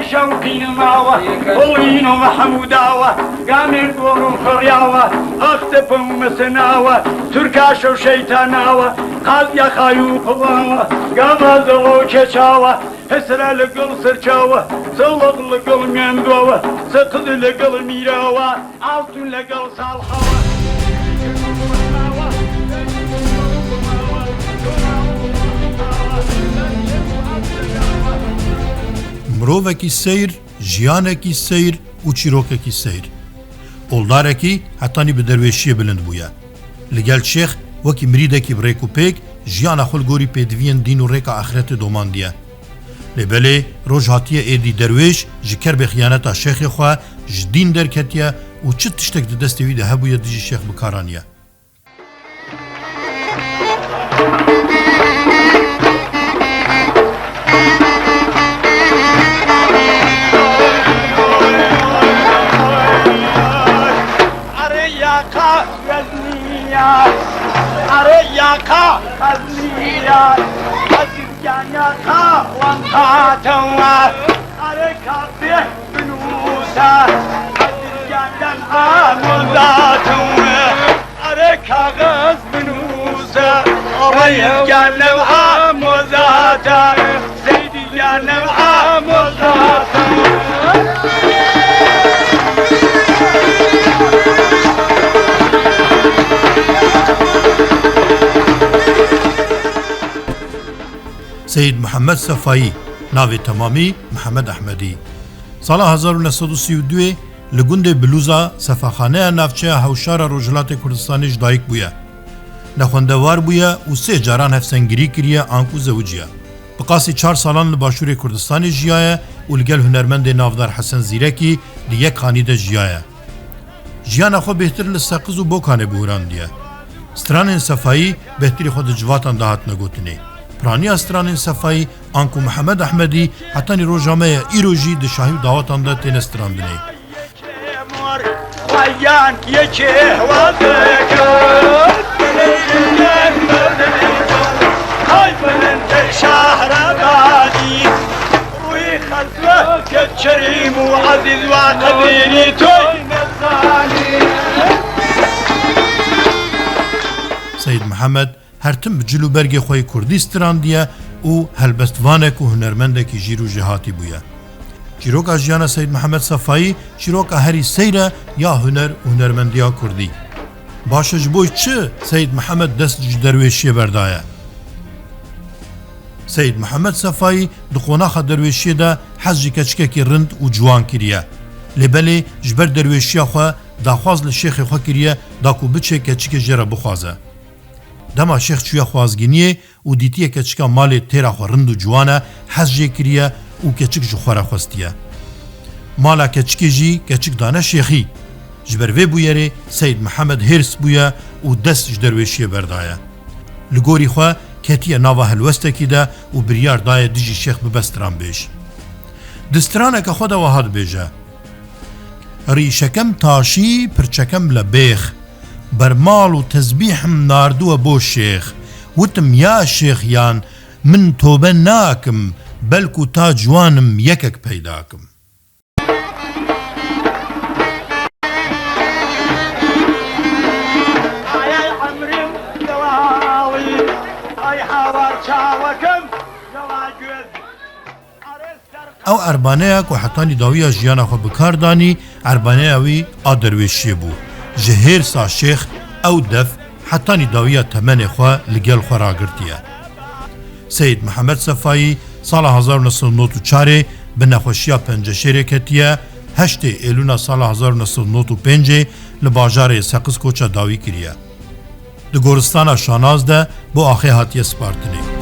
شوقين معوة طوين ومحموداوة قامل قولوا خرياوة اختف مسناوة تركاش وشيطاناوة قاض يا خايو قضاوة قام زغو كشاوة هسرة لقل سرشاوة سلط لقل ميندوة سقد لقل ميراوة عالتون لقل صالحاوة مروفکی سیر، جیانکی سیر و چیروککی سیر. اولدارکی حتانی به درویشی بلند بویا. لگل شیخ وکی مریدکی بریکو پیک جیان خل گوری پیدوین دین و ریک آخرت دومان دیا. لبله روز هاتیه ایدی درویش جکر به خیانت شیخ خواه جدین درکتیا و چه تشتک دستوی ده هبویا دیجی شیخ بکارانیا. أرياكا أزميا أزمياكا وانقاتوا أريكا به بنوسا أزمياكا آموزاتوا أريكا غز بنوسا أريكا آموزاتا سيدي آموزاتا سید محمد صفایی ناوی تمامی محمد احمدی سال 1932 لگوند بلوزا صفاخانه نافچه هوشار روجلات کردستانیش دایک بویا نخوندوار بویا و 3 جاران هفسنگیری کریه آنکو زوجیا بقاسی 4 سالان لباشور کردستانی جیایه و لگل هنرمند نافدار حسن زیرکی لیک خانیده جیایه جیان خو بهتر لساقز و بوکانه بوران دیه ستران صفایی بهتری خود جواتان دهات نگوتنه پرانی استران صفایی آنکو محمد احمدی حتی روزنامه ایروژی دشاهی دعوتان ده تینستران بینه. سید محمد هرتم بجلو برگ خوی کردستان دیا او هلبستوانک و هنرمندکی جیرو جهاتی بویا. چیروکا جیانا سید محمد صفایی چیروکا هری سیره یا هنر و هنرمندیا کردی. باشش بوی چه سید محمد دست درویشی بردایا. سید محمد صفایی دخوناخ درویشی دا حزی کچککی رند و جوان کریه. لبلی جبر درویشی خوا داخواز لشیخ خوا کریه داکو بچه کچک جره بخوازه. دما شیخ چویا خوازگینیه و دیتیه کچکا مال تیرا خو رند و جوانه حزجه کریه و کچک جو خورا خوستیه. مالا کچکی جی کچک دانه شیخی. جبروی بویره سید محمد هرس بویا و دست جدرویشی بردایه. لگوری خواه کتیه ناوه هلوسته که ده و بریار دایه دیجی شیخ ببستران بیش. دسترانه که خود وحاد بیجه. ریشکم تاشی پرچکم لبیخ. برمال و تزبیحم ناردو بو شیخ وتم یا شیخ یان من توبه ناکم بلکو تا جوانم یکک پیداکم او اربانه که حتانی داوی جیانا خو بکاردانی اربانه وی آدرویشی بو جهیر سا شیخ او دف حتی نداویه تمن خواه لگل خواه را گرتیه. سید محمد صفایی سال 1994 به نخوشیا پنجشیر کتیه 8 ایلونا سال 1995 لباجار سقز کوچه داوی کریه. ده گورستان شاناز ده بو آخه هاتیه سپارتنی.